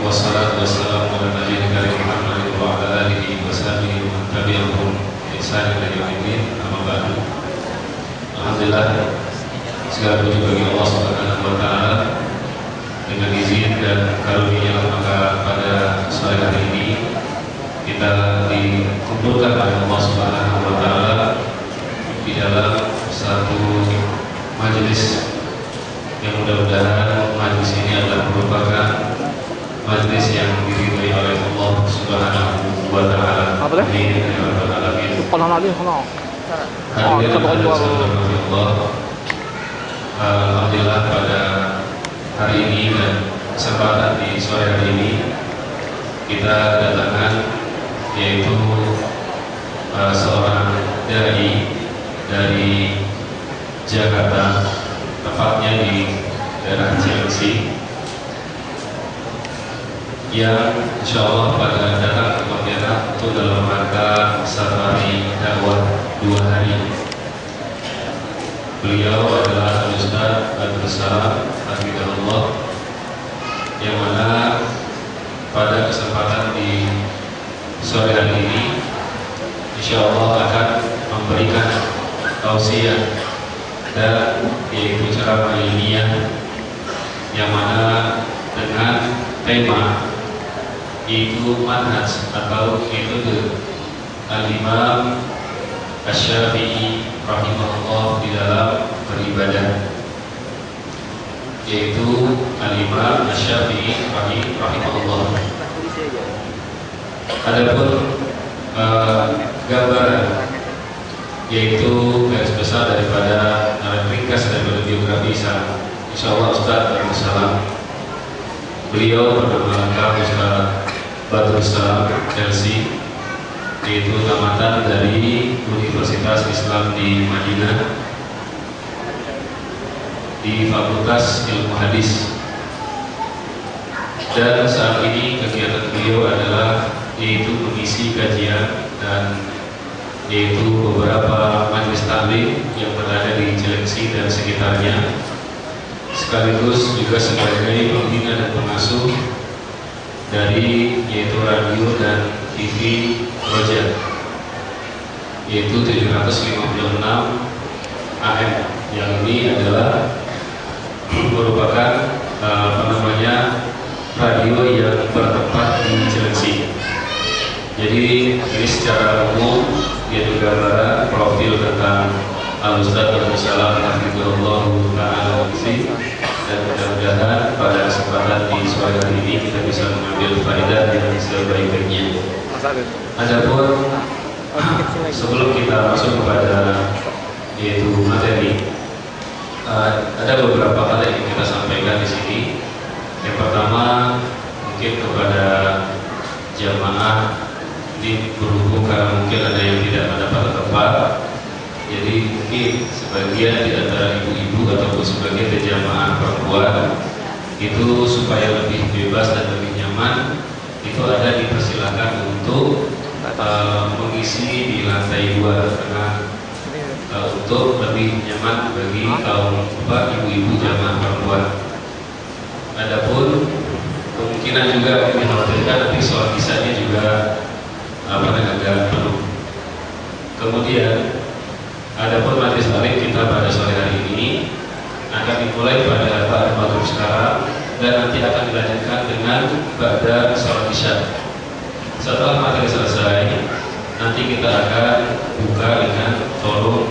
wassalatu wassalamu ala nabiyina karim Muhammad wa ala alihi wa sahbihi wa man tabi'ahum bi ihsan ila yaumil amma ba'du. Alhamdulillah, segala puji bagi Allah Subhanahu wa taala. Dengan izin dan karunia maka pada sore hari ini kita dikumpulkan oleh Allah Subhanahu wa taala di dalam satu majelis yang mudah-mudahan majelis ini adalah merupakan majelis yang diridhai oleh Allah Subhanahu wa taala. Amin ya rabbal alamin. Alhamdulillah pada hari ini dan kesempatan di sore hari ini kita kedatangan yaitu seorang dai dari Jakarta, tepatnya di daerah Cilengsi, yang insya Allah pada datang ke Pontianak untuk dalam rangka safari dakwah 2 hari. Beliau adalah Ustaz Badrus Salam Hafizahullah, yang mana pada kesempatan di sore hari ini insya Allah akan memberikan tausiah dan yaitu ceramah ilmiah yang mana dengan tema yaitu manhaj atau metode Al-Imam Asy-Syafi'i rahimahullah di dalam beribadah, yaitu Al-Imam Asy-Syafi'i rahimahullah. Adapun gambaran yaitu garis besar daripada ringkas daripada biografi sang insyaallah Ustaz Badrus Salam. Beliau bernama lengkap Ustaz Badrus Salam Chelsea, yaitu tamatan dari Universitas Islam di Madinah di Fakultas Ilmu Hadis, dan saat ini kegiatan beliau adalah yaitu mengisi kajian dan yaitu beberapa majelis taklim yang berada di Cilengsi dan sekitarnya, sekaligus juga sebagai pembina dan pengasuh dari yaitu radio dan TV Roja, yaitu 756 AM, yang ini adalah merupakan radio yang bertempat di Cilengsi. Jadi ini secara umum dia juga gambaran profil tentang Al-Ustaz Badrus Salam Hafizahullah ta'ala, dan mudah-mudahan pada kesempatan di sore hari ini kita bisa mengambil faedah yang sebaik-baiknya. Adapun sebelum kita masuk kepada yaitu materi, ada beberapa hal yang ingin kita sampaikan di sini. Yang pertama, mungkin kepada jamaah ini, berhubung karena mungkin ada yang tidak mendapat tempat, jadi mungkin sebagian di antara ibu-ibu ataupun sebagian dari jamaah perempuan itu supaya lebih bebas dan lebih nyaman, itu ada dipersilakan untuk mengisi di lantai 2 karena untuk lebih nyaman bagi kaum ibu-ibu jamaah perempuan. Adapun kemungkinan juga dikhawatirkan nanti soal kisahnya juga agak penuh. Kemudian adapun majelis taklim kita pada sore hari ini akan dimulai pada ba'da maghrib sekarang dan nanti akan dilanjutkan dengan ba'da salat isya. Setelah materi selesai, nanti kita akan buka dengan forum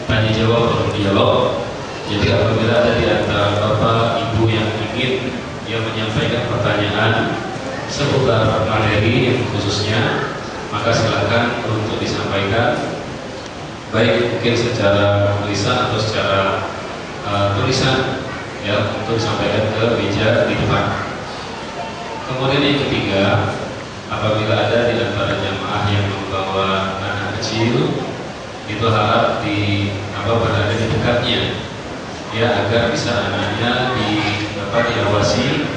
tanya jawab, forum dialog. Jadi apabila ada di antara bapak ibu yang ingin menyampaikan pertanyaan seputar materi khususnya, maka silakan untuk disampaikan, baik mungkin secara tulisan atau secara tulisan, ya, untuk disampaikan ke meja di depan. Kemudian yang ketiga, apabila ada di antara jamaah yang membawa anak kecil, itu harap berada di dekatnya, ya, agar bisa anaknya diawasi.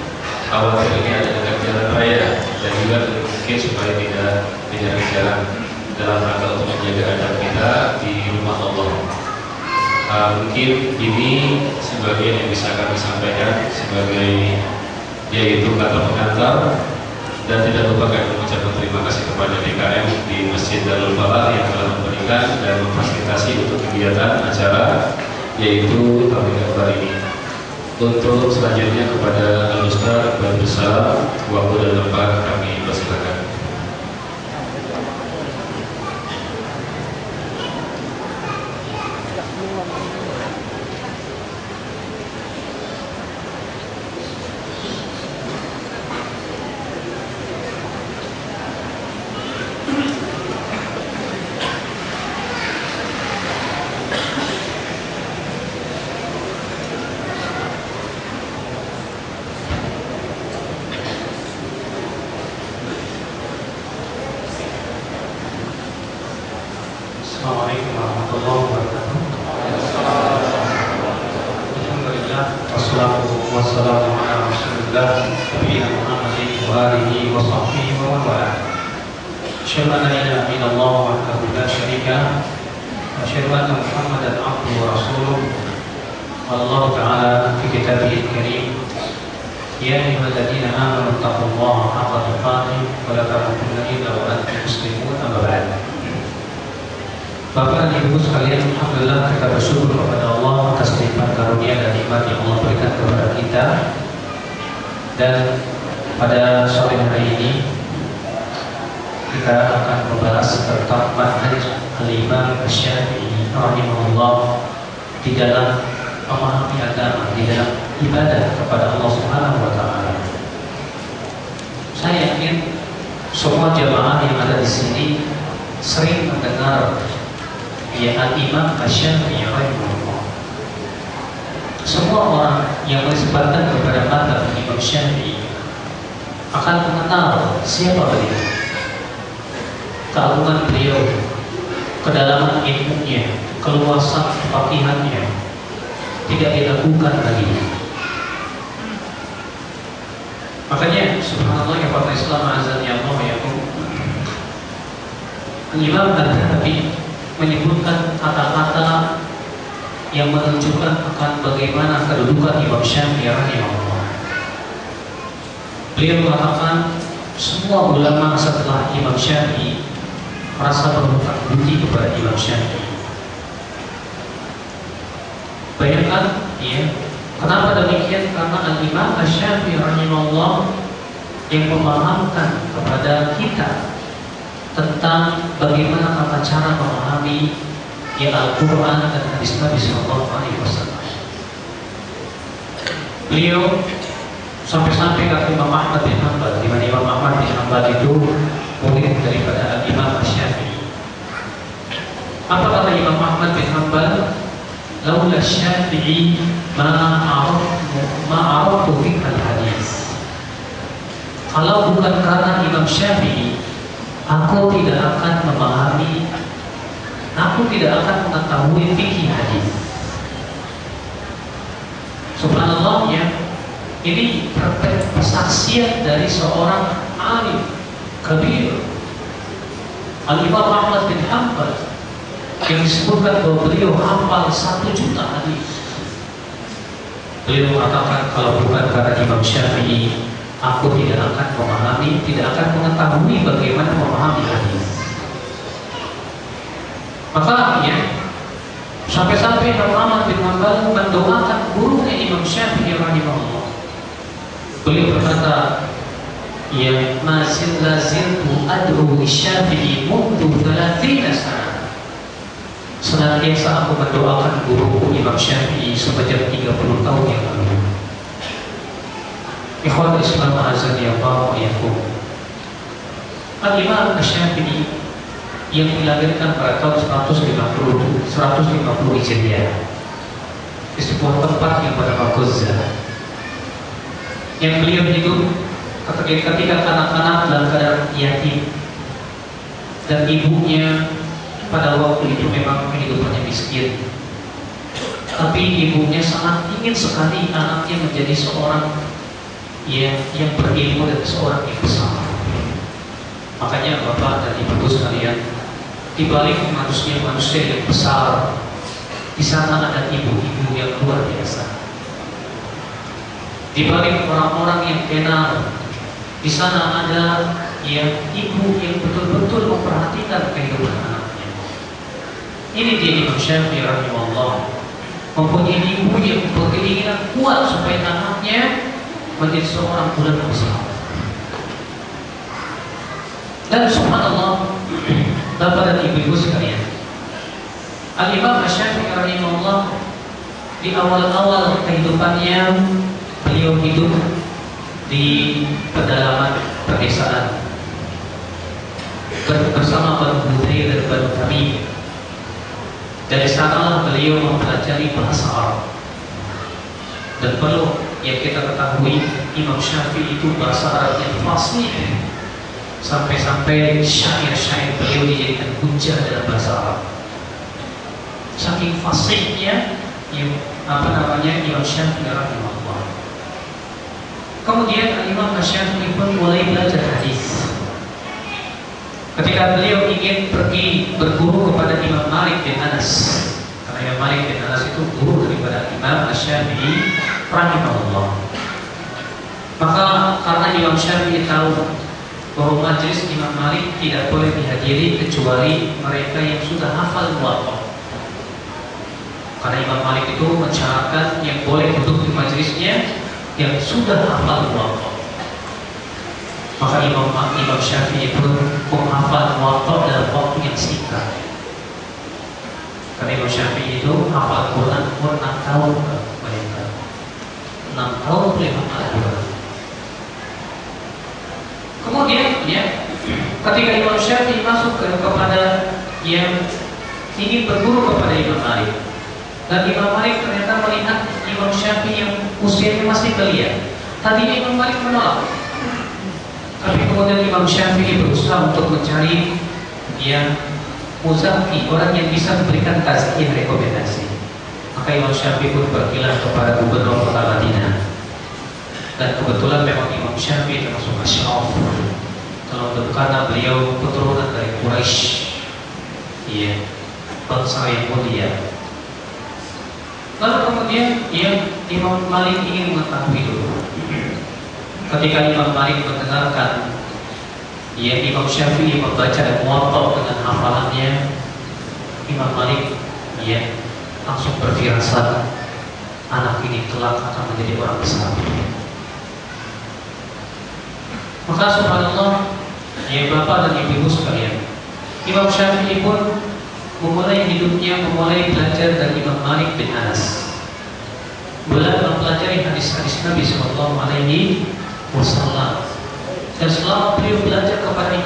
Khawatir ini ada dekat jalan raya, dan juga mungkin supaya tidak kejar-kejaran dalam rangka untuk menjaga adab kita di rumah Allah. Mungkin ini sebagian yang bisa kami sampaikan sebagai yaitu kata pengantar, dan tidak lupa kami mengucapkan terima kasih kepada DKM di Masjid Darul Falah yang telah memberikan dan memfasilitasi untuk kegiatan acara yaitu tabligh akbar ini. Untuk selanjutnya kepada Al-Ustaz Badrus Salam, waktu dan tempat kami persilakan. Assalamualaikum warahmatullahi wabarakatuh. Alhamdulillah, wassalatu wassalamu ala rasulillah nabiyina Muhammadin wa alihi wa sahbihi wa man wala. Asyhadu an la ilaha illallah wahdahu la syarika lahu wa asyhadu anna Muhammadan abduhu wa rasuluh. Allah Ta'ala fi kitabihil karim, ya ayyuhalladzina amanu taqullaha haqqa tuqatih wa la tamutunna illa wa antum muslimun. Amma ba'd. Bapak dan Ibu sekalian, alhamdulillah kita bersyukur kepada Allah atas limpahan karunia dan nikmat yang Allah berikan kepada kita. Dan pada sore hari ini kita akan membahas tentang manhaj Al-Imam Asy-Syafi'i rahimahullah di dalam memahami agama, di dalam ibadah kepada Allah Subhanahu wa taala. Saya yakin semua jamaah yang ada di sini sering mendengar Al-Imam Asy-Syafi'i rahimahullah. Semua orang yang bersebatan kepada mazhab Imam Syafi'i akan mengenal siapa beliau, keagungan beliau, kedalaman ilmunya, keluasan kefaqihannya tidak diragukan lagi. Makanya subhanallah ya Bapak Islam azan ya Allah ya Imam Al-Dhahabi menyebutkan kata-kata yang menunjukkan akan bagaimana kedudukan Imam Syafi'i rahimahullah. Beliau mengatakan semua ulama setelah Imam Syafi'i merasa berhutang budi kepada Imam Syafi'i. Bayangkan, ya, kenapa demikian? Karena Al-Imam Asy-Syafi'i rahimahullah yang memahamkan kepada kita tentang bagaimana tata cara memahami Al-Quran dan hadis Nabi Sallallahu Alaihi Wasallam. Beliau sampai-sampai kata Imam Ahmad bin Hanbal, di mana Imam Ahmad bin Hanbal itu murid daripada Imam Asy-Syafi'i. Apa kata Imam Ahmad bin Hanbal? Laula Syafi'i ma'araftu fiqhal hadis. Kalau bukan karena Imam Syafi'i, aku tidak akan memahami, aku tidak akan mengetahui fikih hadis. Subhanallah ya, ini persaksian dari seorang alim kabir, Al-Imam Ahmad bin Hanbal, yang disebutkan bahwa beliau hafal 1 juta hadis. Beliau mengatakan kalau bukan karena Imam Syafi'i, aku tidak akan memahami, tidak akan mengetahui bagaimana memahami hadis. Maka ya, sampai-sampai Imam Ahmad bin Hanbal mendoakan gurunya Imam Syafi'i rahimahullah. Beliau berkata, ya masih laziltu ad'u Syafi'i mundu 30 sana. Senantiasa aku mendoakan guruku Imam Syafi'i sepanjang 30 tahun yang lalu. Ikhwan Islam azan ya Allah wa yakum. Al-Imam Asy-Syafi'i yang dilahirkan pada tahun 150 Hijriah di sebuah tempat yang bernama Gaza. Yang beliau hidup ketika kanak-kanak dalam keadaan yatim, dan ibunya pada waktu itu memang kehidupannya miskin. Tapi ibunya sangat ingin sekali anaknya menjadi seorang yang berilmu dan seorang yang besar. Makanya Bapak dan Ibu sekalian, di balik manusia yang besar, di sana ada ibu-ibu yang luar biasa. Di balik orang-orang yang kenal, di sana ada ibu yang betul-betul memperhatikan kehidupan anaknya. Ini dia Imam Syafi'i rahimahullah, mempunyai ibu yang berkeinginan kuat supaya anaknya menjadi seorang ulama besar. Dan subhanallah, Bapak dan Ibu-ibu sekalian, Al-Imam Syafi'i rahimahullah di awal-awal kehidupannya beliau hidup di pedalaman pedesaan bersama Banu Hudayr dan Banu Tamim. Dari sana beliau mempelajari bahasa Arab. Dan perlu yang kita ketahui, Imam Syafi'i itu bahasa Arabnya fasih, sampai-sampai syair-syair beliau dijadikan hujah dalam bahasa Arab. Saking fasihnya Imam Syafi'i rahimahullah. Kemudian Imam Syafi'i pun mulai belajar hadis. Ketika beliau ingin pergi berguru kepada Imam Malik bin Anas, karena Imam Malik bin Anas itu guru daripada Imam Syafi'i rahimahullah. Maka karena Imam Syafi'i tahu bahwa majelis Imam Malik tidak boleh dihadiri kecuali mereka yang sudah hafal Muwatta. Karena Imam Malik itu mensyaratkan yang boleh duduk di majelisnya yang sudah hafal Muwatta. Maka Imam Syafi'i pun menghafal Muwatta dalam waktu yang singkat. Karena Imam Syafi'i itu hafal Quran umur 6 tahun. Bayangkan, 6 tahun beliau hafal Quran. Kemudian ketika Imam Syafi'i masuk kepada yang ingin berguru kepada Imam Malik, dan Imam Malik ternyata melihat Imam Syafi'i yang usianya masih belia. Tadinya Imam Malik menolak, tapi kemudian Imam Syafi'i berusaha untuk mencari muzaki, orang yang bisa memberikan tazkiyah, rekomendasi. Maka Imam Syafi'i pun berkilah kepada gubernur kota Madinah. Dan kebetulan memang Imam Syafi'i termasuk asyraf, karena beliau keturunan dari Quraisy, bangsa yang mulia. Lalu kemudian Imam Malik ingin mengetahui dulu. Ketika Imam Malik mendengarkan Imam Syafi'i membaca Muwatta dengan hafalannya, Imam Malik langsung berfirasat, anak ini kelak akan menjadi orang besar. Maka subhanallah, Bapak dan Ibu sekalian, Imam Syafi'i pun memulai belajar dari Imam Malik bin Anas. Beliau mempelajari hadis-hadis Nabi Sallallahu Alaihi Wasallam. Dan selama beliau belajar kepada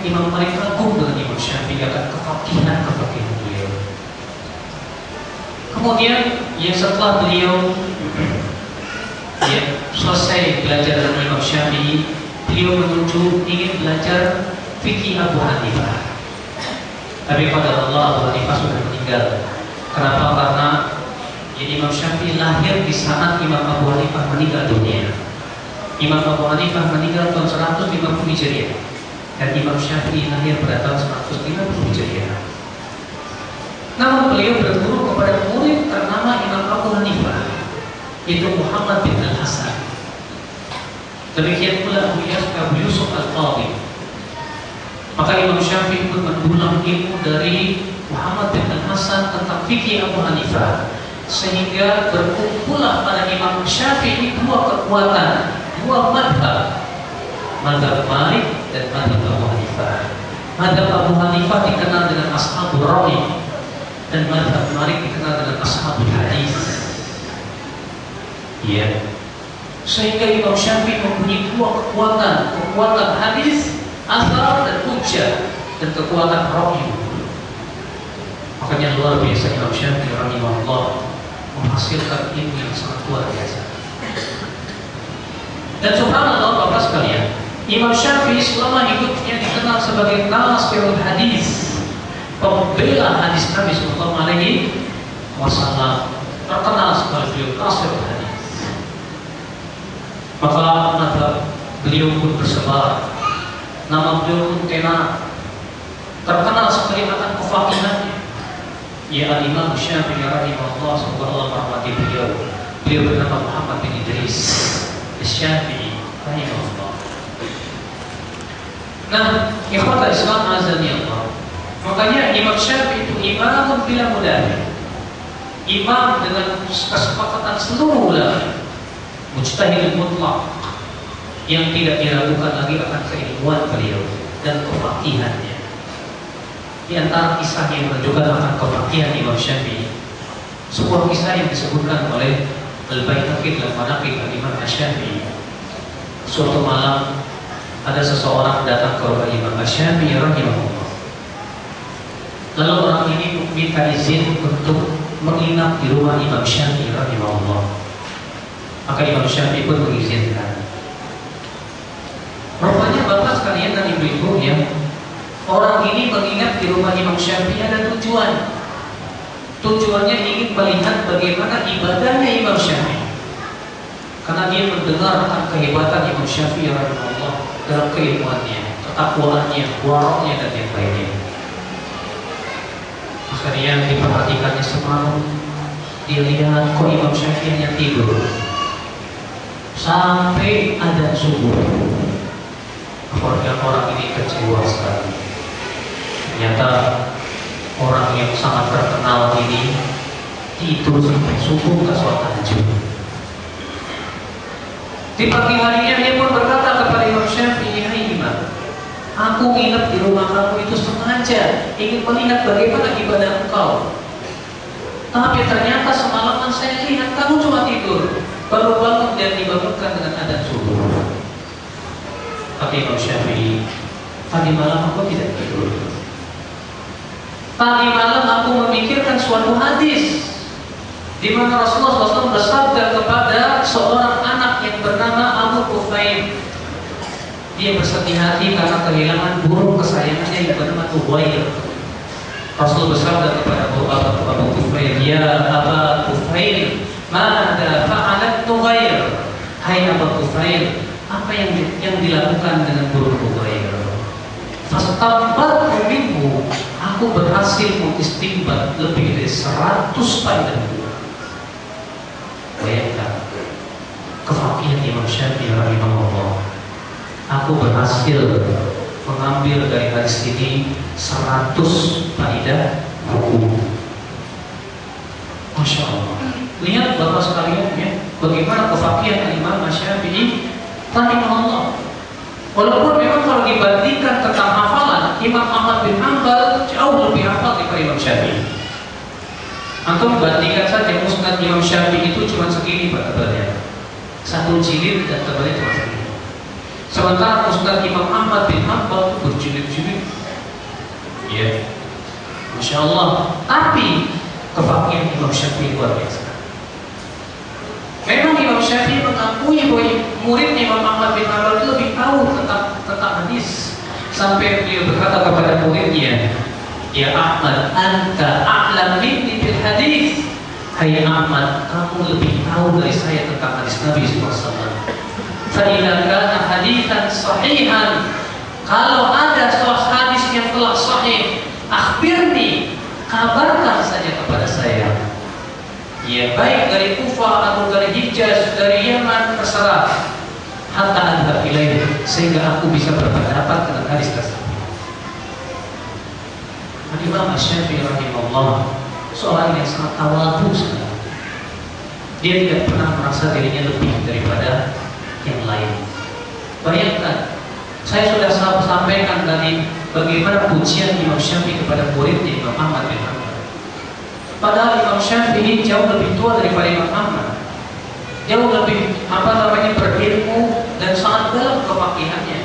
Imam Malik kagum dengan Imam Syafi'i akan kefakihan beliau. Kemudian setelah beliau selesai belajar dari Imam Syafi'i, beliau ingin belajar fikih Abu Hanifah. Tapi pada Allah, Abu Hanifah sudah meninggal. Kenapa? Karena Imam Syafi'i lahir di saat Imam Abu Hanifah meninggal dunia. Imam Abu Hanifah meninggal tahun 150 Hijriah, dan Imam Syafi'i lahir pada tahun 150 Hijriah. Namun beliau berguru kepada murid ternama Imam Abu Hanifah, yaitu Muhammad bin Al-Hasan. Demikian pula Abu Yusuf Al-Qadhi. Maka Imam Syafi'i pun mendulang ilmu dari Muhammad bin Al-Hasan tentang fikih Abu Hanifah, sehingga berkumpulah pada Imam Syafi'i dua kekuatan, dua madhab Malik dan madhab Abu Hanifah. Madhab Abu Hanifah dikenal dengan Ashabul Rawi, dan madhab Malik dikenal dengan Ashabul Hadis. Sehingga Imam Syafi'i mempunyai dua kekuatan hadis, asar dan hujjah, dan kekuatan rawi. Makanya luar biasa Imam Syafi'i rahimahullah menghasilkan ilmu yang sangat luar biasa. Dan subhanallah Bapak sekalian, Imam Syafi'i selama hidupnya dikenal sebagai nasirul hadis, pembela hadis Nabi Sallallahu Alaihi Wasallam, terkenal sebagai beliau nasirul hadis. Maka beliau pun bersebar, nama beliau pun terkenal sekali akan kefakihannya. Al-Imam Syafi'i rahimahullah, semoga Allah merahmati beliau. Beliau bernama Muhammad bin Idris. Asy-Syafi'i rahimahullah. Nah, ikhwatal Islam azani Allah. Makanya Imam Syafi'i itu imamun bila mudahnya, imam dengan kesepakatan seluruh ulama, mujtahid mutlak, yang tidak diragukan lagi akan keilmuan beliau dan kefaqihannya. Di antara kisah yang menunjukkan akan kefaqihan Imam Syafi'i, sebuah kisah yang disebutkan oleh Al-Baihaqi dalam Manaqib Imam Asy-Syafi'i. Suatu malam ada seseorang datang ke rumah Imam Asy-Syafi'i rahimahullah. Lalu orang ini minta izin untuk menginap di rumah Imam Syafi'i rahimahullah. Maka Imam Syafi'i pun mengizinkan. Rupanya bapak sekalian dan ibu-ibu ya, orang ini menginap di rumah Imam Syafi'i ada tujuan. Tujuannya ingin melihat bagaimana ibadahnya Imam Syafi'i. Karena dia mendengar akan kehebatan Imam Syafi'i rahimahullah dalam keilmuannya, ketakwaannya, waroknya dan yang lainnya. Akhirnya diperhatikannya semalam, dia lihat kok Imam Syafi'i hanya tidur sampai ada subuh. Kemudian orang ini kecewa sekali. Ternyata orang yang sangat terkenal ini tidur sampai subuh ke sholat tahajud. Di pagi harinya dia pun berkata kepada Imam Syafi'i, "Hai Imam, aku nginep di rumah kamu itu sengaja ingin melihat bagaimana ibadah engkau. Tapi ternyata semalaman saya lihat kamu cuma tidur, baru bangun dan dibangunkan dengan adzan subuh." Kata Imam Syafi'i, "Tadi malam aku tidak tidur. Tadi malam aku memikirkan suatu hadis di mana Rasulullah SAW bersabda kepada seorang anak yang bernama Abu Tufail. Dia bersedih hati karena kehilangan burung kesayangannya yang bernama Tufail. Rasul bersabda kepada Abu Tufail, "Ya Abu Tufail, mada fa'alat Tufail?" Hai Abu Tufail, apa yang dilakukan dengan burung Tufail? Fastambat minhu, aku berhasil mengistimbat lebih dari 100 faedah. Bayangkan kefaqihan Imam Syafi'i rahimahullah. Aku berhasil mengambil dari hadis ini 100 faedah hukum. Masya Allah. Lihat bapak sekalian ya, bagaimana kefaqihan Imam Syafi'i rahimahullah. Walaupun memang kalau dibandingkan tentang hafalan, Imam Ahmad bin Hanbal jauh lebih hafal daripada Imam Syafi'i. Antum bandingkan saja musnad Imam Syafi'i itu cuma segini Pak tebalnya, 1 jilid dan tebalnya cuma segini. Sementara musnad Imam Ahmad bin Hanbal itu berjilid-jilid. Ya, Masya Allah. Tapi kefaqihan Imam Syafi'i luar biasa. Memang Imam Syafi'i mengakui bahwa murid Imam Ahmad bin Hanbal itu lebih tahu tentang hadis. Sampai beliau berkata kepada muridnya, "Ya Ahmad, anta a'lam minni bil hadis." Hai Ahmad, kamu lebih tahu dari saya tentang hadis Nabi SAW. Fa idza kana haditsan sahihan, kalau ada suatu hadis yang telah sahih, akhbirni, kabarkan saja kepada saya. Ya, baik dari Kufah atau dari Hijaz, dari Yaman, terserah. Hatta adhab ilaih, sehingga aku bisa berpendapat dengan hadis tersebut. Imam Asy-Syafi'i rahimahullah seorang yang sangat tawadhu sekali. Dia tidak pernah merasa dirinya lebih daripada yang lain. Bayangkan, saya sudah sampaikan tadi bagaimana pujian Imam Syafi'i kepada muridnya Imam Ahmad bin Hanbal. Padahal Imam Syafi'i jauh lebih tua daripada Imam Ahmad, jauh lebih berilmu dan sangat dalam kefaqihannya.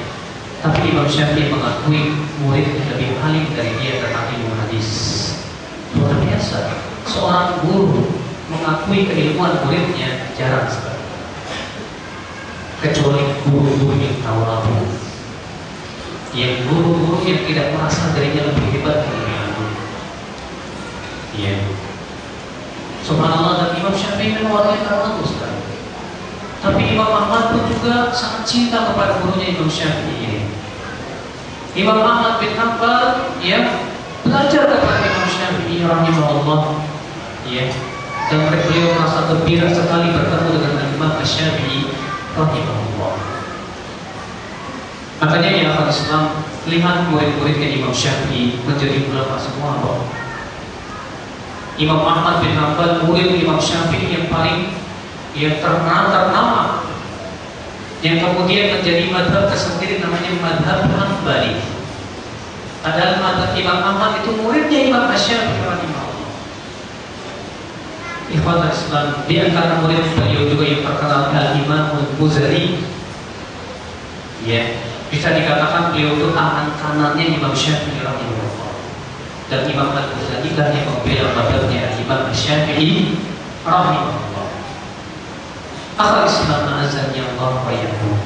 Tapi Imam Syafi'i mengakui murid lebih alim dari dia tentang ilmu hadis. Luar biasa. Seorang guru mengakui keilmuan muridnya jarang sekali, kecuali guru-guru yang tawadhu, yang guru-guru yang tidak merasa dirinya lebih hebat dari yang lain. Iya. Subhanallah, dan Imam Syafi'i memang orang yang tawadhu sekali. Tapi Imam Ahmad pun juga sangat cinta kepada gurunya Imam Syafi'i. Imam Ahmad bin Hanbal ya belajar kepada Imam Syafi'i rahimahullah. Ya. Dan beliau merasa gembira sekali bertemu dengan Imam Syafi'i rahimahullah. Makanya ya akhwat Islam, lihat murid-muridnya Imam Syafi'i menjadi ulama semua loh. Imam Ahmad bin Hanbal, murid Imam Syafi'i yang paling ternama, yang kemudian menjadi madhab tersendiri namanya madhab Hanbali. Padahal madhab Imam Ahmad itu muridnya Imam Syafi'i rahimahullah. Ikhwan Islam, di antara murid beliau juga yang terkenal Al-Imam Al-Buzari. Ya, bisa dikatakan beliau itu tangan kanannya Imam Syafi'i rahimahullah. Dan Imam Al-Buzari lah yang membela madhabnya Imam Syafi'i rahimahullah. Akhal Islam azan yang Allah wa.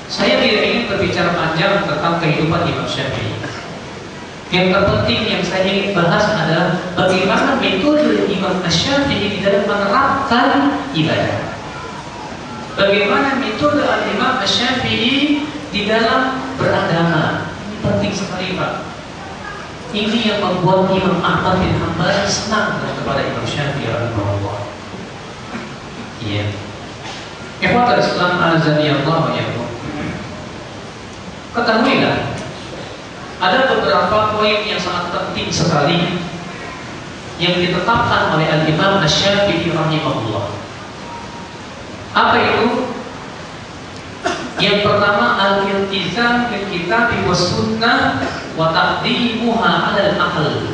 Saya tidak ingin berbicara panjang tentang kehidupan Imam Syafi'i. Yang terpenting yang saya ingin bahas adalah bagaimana metode Imam Syafi'i di dalam menerapkan ibadah. Bagaimana metode Imam Syafi'i di dalam beragama. Ini penting sekali, Pak. Ini yang membuat Imam Ahmad bin Hanbal senang kepada Imam Syafi'i rahimahullah. Iya. Ikhwatul Islam azani Allah wa iyyakum. Ketahuilah, ada beberapa poin yang sangat penting sekali yang ditetapkan oleh Al-Imam Asy-Syafi'i rahimahullah. Apa itu? Yang pertama, al-iltizam bil kitab was sunnah wa taqdimuha 'ala al-aql.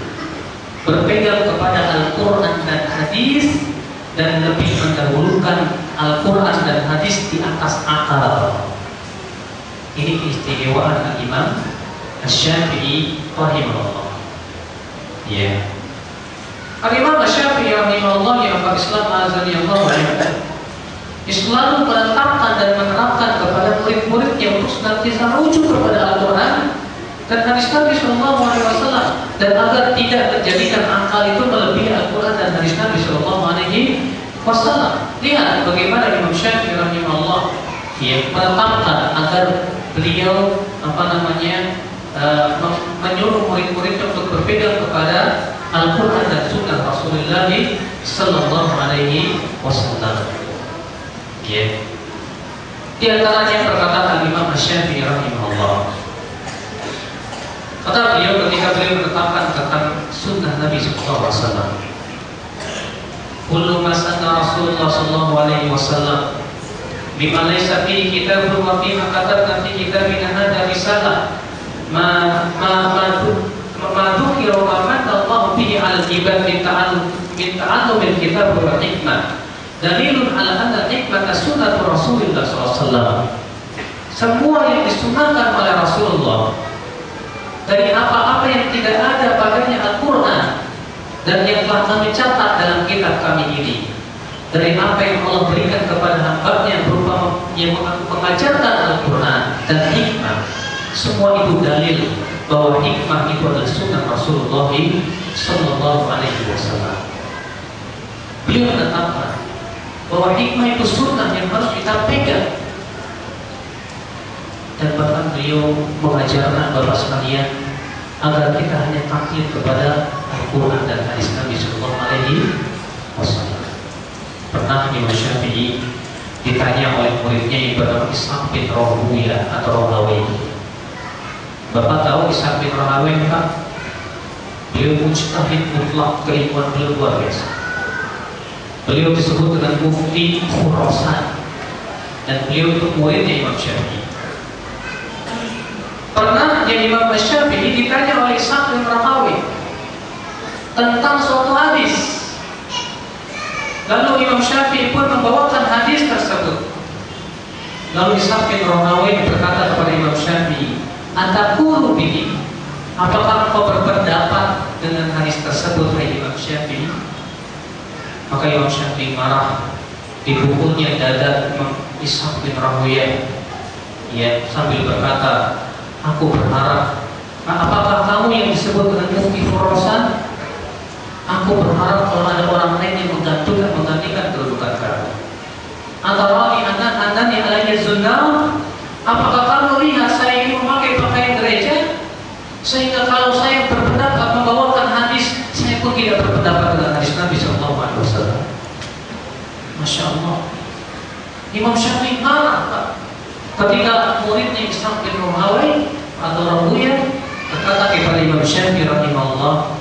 Berpegang kepada Al-Qur'an dan hadis dan lebih mendahulukan Al-Quran dan hadis di atas akal. Ini keistimewaan Imam Asy-Syafi'i rahimahullah. Ya. Imam Asy-Syafi'i rahimahullah yang Islam azani Allah wa selalu menetapkan dan menerapkan kepada murid-muridnya untuk senantiasa merujuk kepada Al-Quran dan hadis Nabi Sallallahu Alaihi Wasallam, dan agar tidak menjadikan akal itu melebihi Al-Quran dan hadis Nabi Sallallahu Alaihi Wasallam. Lihat bagaimana Imam Syafi'i rahimahullah menetapkan agar beliau menyuruh murid-muridnya untuk berpegang kepada Al-Quran dan Sunnah Rasulullah Sallallahu Alaihi Wasallam. Di antaranya perkataan Imam Syafi'i rahimahullah. Kata beliau ketika beliau menetapkan tentang sunnah Nabi Sallallahu Alaihi Wasallam, kullu ma sanna Rasulullah Sallallahu Alaihi Wasallam bima laysa fihi kitabun wa bima katabna fi kitabina hadza risalah ma dzukira wa man Allah bihi 'ala al-ibad min ta'allum al-kitab wal hikmah dalilun 'ala anna hikmata sunnah Rasulullah sallallahu alaihi wasallam. Semua yang disunnahkan oleh Rasulullah dari apa-apa yang tidak ada padanya Al-Quran dan yang telah kami catat dalam kitab kami ini, dari apa yang Allah berikan kepada hamba-Nya berupa yang mengajarkan Al-Quran dan hikmah, semua itu dalil bahwa hikmah itu adalah sunnah Rasulullah Sallallahu Alaihi Wasallam. Beliau menetapkan bahwa hikmah itu sunnah yang harus kita pegang, dan bahkan beliau mengajarkan Bapak sekalian agar kita hanya taklid kepada Al-Quran dan hadis Nabi Sallallahu Alaihi Wasallam. Pernah Imam Syafi'i ditanya oleh muridnya yang bernama Ishaq bin Rahawiyah atau Rahawi. Bapak tahu Ishaq bin Rahawiyah kan? Beliau mujtahid mutlak, keilmuan beliau luar biasa. Beliau disebut dengan mufti Khurasan, dan beliau itu muridnya Imam Syafi'i. Pernah yang Imam Syafi'i ditanya oleh Ishaq bin Rahawiyah tentang suatu hadis. Lalu Imam Syafi'i pun membawakan hadis tersebut. Lalu Ishaq bin Rahawiyah berkata kepada Imam Syafi'i, "Ataqulu bihi?" Apakah kau berpendapat dengan hadis tersebut, hai Imam Syafi'i? Maka Imam Syafi'i marah, dipukulnya dada Imam Ishaq bin Rahawiyah, sambil berkata, "Aku berharap, apakah kamu yang disebut dengan mufti Khurasan? Aku berharap kalau ada orang lain yang menggantikan kedudukan kamu. Antara anani alaiya sunnah, apakah kamu lihat saya ini memakai pakaian gereja, sehingga kalau saya berpendapat membawakan hadis, saya pun tidak berpendapat dengan hadis Nabi Sallallahu Alaihi Wasallam." Masya Allah. Ketika muridnya Ishaq bin Rahawayh atau Rahuya berkata kepada Imam Syafi'i rahimahullah,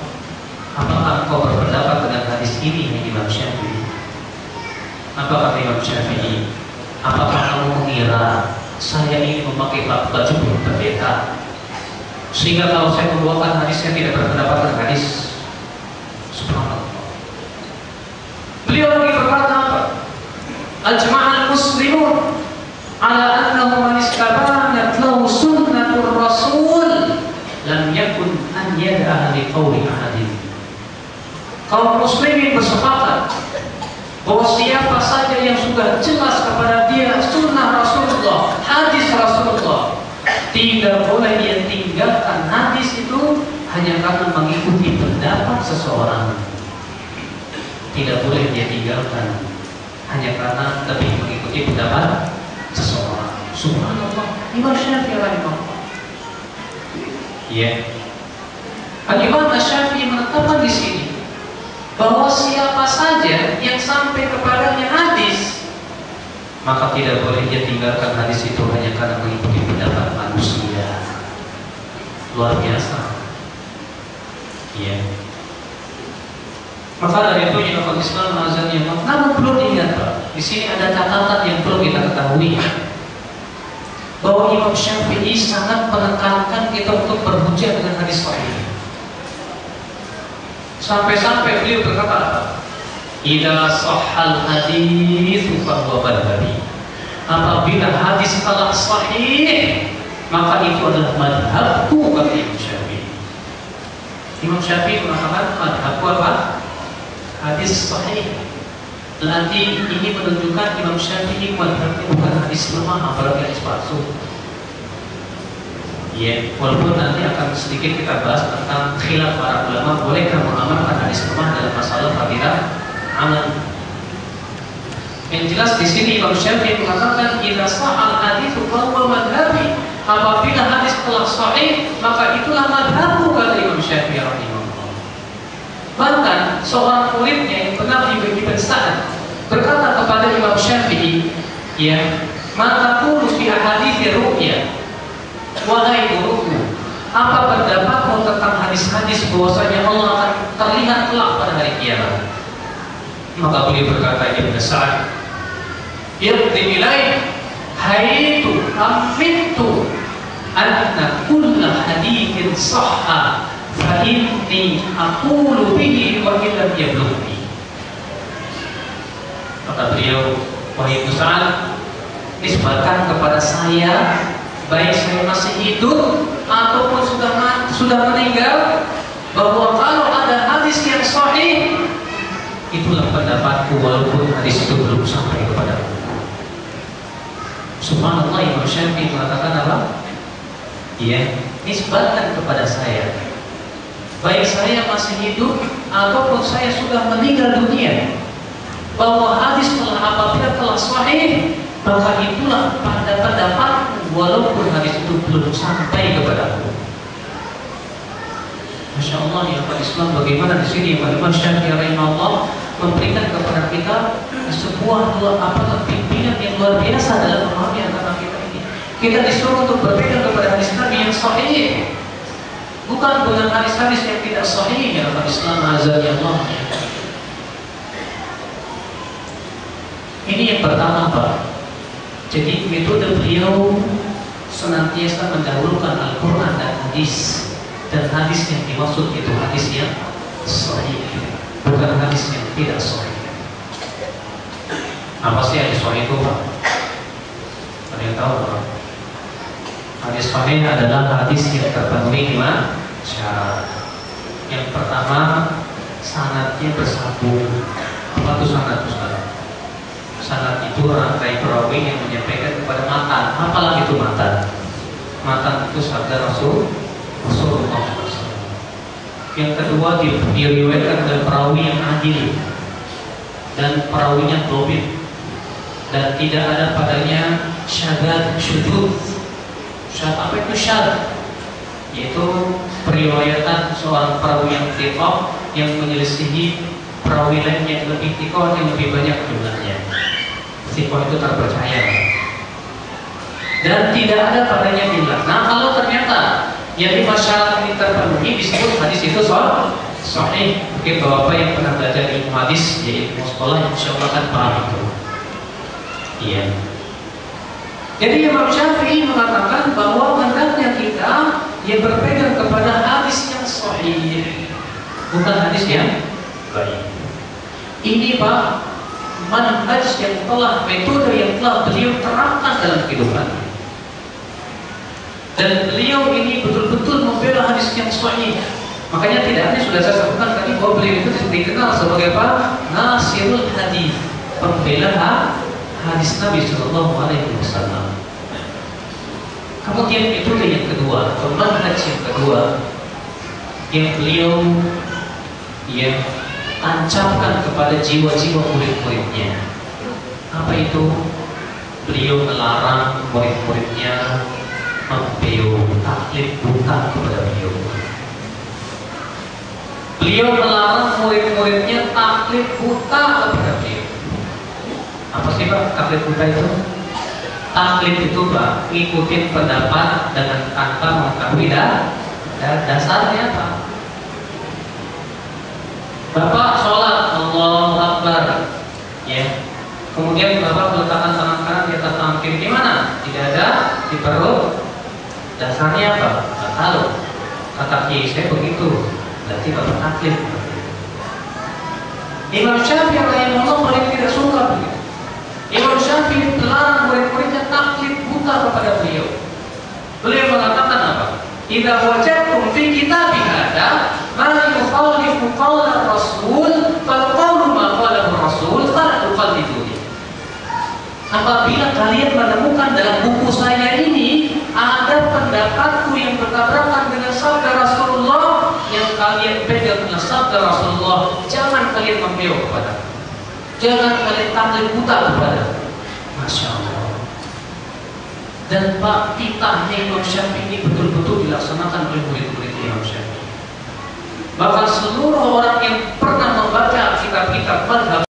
apakah engkau berpendapat dengan hadis ini ya Imam Syafi'i? Apa kata Imam Syafi'i? Apakah kamu mengira saya ini memakai baju berbeda sehingga kalau saya membawakan hadis saya tidak berpendapat dengan hadis? Subhanallah. Beliau lagi berkata apa? Ajma'al muslimun ala annahu man istabanat lahu sunnatur rasul lam yakun an yad'a li qawli ahadin. Kaum muslimin bersepakat bahwa siapa saja yang sudah jelas kepada dia sunnah Rasulullah, hadis Rasulullah, tidak boleh dia tinggalkan hadis itu hanya karena mengikuti pendapat seseorang. Tidak boleh dia tinggalkan hanya karena lebih mengikuti pendapat seseorang. Subhanallah. Imam Syafi'i rahimahullah. Ya. Al-Imam Syafi'i menetapkan di sini bahwa siapa saja yang sampai kepadanya hadis, maka tidak boleh dia tinggalkan hadis itu hanya karena mengikuti pendapat manusia. Luar biasa. Ya. Maka dari itu Syekhul Islam Azaniyah, namun perlu diingat Pak, di sini ada catatan yang perlu kita ketahui, bahwa Imam Syafi'i sangat menekankan kita untuk berhujjah dengan hadis sahih. Sampai-sampai beliau berkata, "Idza shahhal hadits fa huwa madhhabi." Apabila hadis telah sahih, maka itu adalah madhabku, kata Imam Syafi'i. Imam Syafi'i mengatakan madhabku apa? Hadis sahih. Berarti ini menunjukkan Imam Syafi'i madhabnya bukan hadis lemah, apalagi hadis palsu. Ya, walaupun nanti akan sedikit kita bahas tentang khilaf para ulama, bolehkah mengamalkan hadis lemah dalam masalah fadilah amal. Yang jelas di sini Imam Syafi'i mengatakan idza sahal hadits fa huwa madhhabi. Apabila hadis telah sahih, maka itulah madhabku, kata Imam Syafi'i rahimahullah. Bahkan seorang muridnya yang pernah dibagi Sa'ad berkata kepada Imam Syafi'i, ya, maka qulu fi ahadits ru'ya. Wahai guruku, apa pendapatmu tentang hadis-hadis bahwasanya Allah akan terlihat kelak pada hari kiamat? Maka beliau berkata, Ibn Sa'ad, yaqdi ilai haitu amintu anna kulla hadithin sahha fa inni aqulu bihi wa illam yablughni. Kata beliau, wahai Ibn Sa'ad, nisbatkan kepada saya, baik saya masih hidup ataupun sudah meninggal, bahwa kalau ada hadis yang sahih, itulah pendapatku walaupun hadis itu belum sampai kepadaku. Subhanallah, Imam Syafi'i mengatakan apa? Ya, nisbatkan kepada saya, baik saya masih hidup ataupun saya sudah meninggal dunia, bahwa hadis apabila telah sahih, maka itulah pendapatku walaupun hadis itu belum sampai kepadaku. Masya Allah, ya Pak Islam, bagaimana di sini Imam Syafi'i rahimahullah memberikan kepada kita sebuah pimpinan yang luar biasa dalam memahami agama kita ini. Kita disuruh untuk berpegang kepada hadis Nabi yang sahih, bukan dengan hadis-hadis yang tidak sahih, ya Pak Islam azza-jalla. Ini yang pertama, Pak. Jadi metode beliau senantiasa mendahulukan Al-Quran dan hadis. Dan hadis yang dimaksud itu hadis yang sahih, bukan hadis yang tidak sahih. Apa sih hadis sahih itu, Pak? Ada yang tahu, Pak? Hadis sahih adalah hadis yang terpenuhi 5 syarat. Yang pertama, sanadnya bersambung. Apa itu sanad, Ustaz? Sanad itu rangkai perawi yang menyampaikan kepada matan. Apalah itu matan? Matan itu sabda Rasulullah SAW. Yang kedua, diriwayatkan oleh perawi yang adil dan perawinya dhabit dan tidak ada padanya syadzats syudzuz. Apa itu syadz? Yaitu periwayatan seorang perawi yang thiqah yang menyelisihi perawi lain yang lebih thiqah, yang lebih banyak jumlahnya. Thiqah itu terpercaya. dan tidak ada padanya illah. Nah, kalau ternyata yang 5 syarat ini terpenuhi, disebut hadis itu sahih. Mungkin bapak yang pernah belajar ilmu hadis di ilmu sekolah, insya Allah kan paham itu. Iya. Jadi Imam Syafi'i mengatakan bahwa hendaknya kita yang berpegang kepada hadis yang sahih, bukan hadis yang baik. Ini Pak, manhaj yang telah, metode yang telah beliau terapkan dalam kehidupan. Dan beliau ini betul-betul membela hadis yang sahih. Makanya tidak aneh, sudah saya sebutkan tadi bahwa beliau itu dikenal sebagai apa? Nasirul hadis, pembela hadis Nabi Shallallahu Alaihi Wasallam. Kemudian metode yang kedua, manhaj yang kedua, yang beliau tancapkan kepada jiwa-jiwa murid-muridnya. Apa itu? Beliau melarang murid-muridnya mempeyo taklid buta kepada beliau. Beliau melarang murid-muridnya taklid buta kepada beliau. Apa sih Pak taklid buta itu? Taklid itu Pak, ngikutin pendapat dengan tanpa mengetahui dasarnya Pak. Bapak sholat, Allahu Akbar, ya. Kemudian Bapak meletakkan tangan kanan di atas tangan kiri, di mana? Tidak ada, di perut. Dasarnya apa? Tidak tahu. Kata kiai saya begitu, berarti Bapak taklid. Imam Syafi'i rahimahullah paling tidak suka begitu. Imam Syafi'i melarang murid-muridnya taklid buta kepada beliau. Beliau mengatakan apa? Idza wajadtum fi kitabi hadza ma yukhalifu qawla Rasul fal qawlu ma qala Rasul fala tuqalliduhu. Apabila kalian menemukan dalam buku saya ini ada pendapatku yang bertabrakan dengan sabda Rasulullah, yang kalian pegang dengan sabda Rasulullah, jangan kalian membeok kepada, jangan kalian taklid buta kepada. Masya Allah. Dan Pak, titahnya Imam Syafi'i ini betul-betul dilaksanakan oleh murid-murid Imam Syafi'i. Bahkan seluruh orang yang pernah membaca kitab-kitab mazhab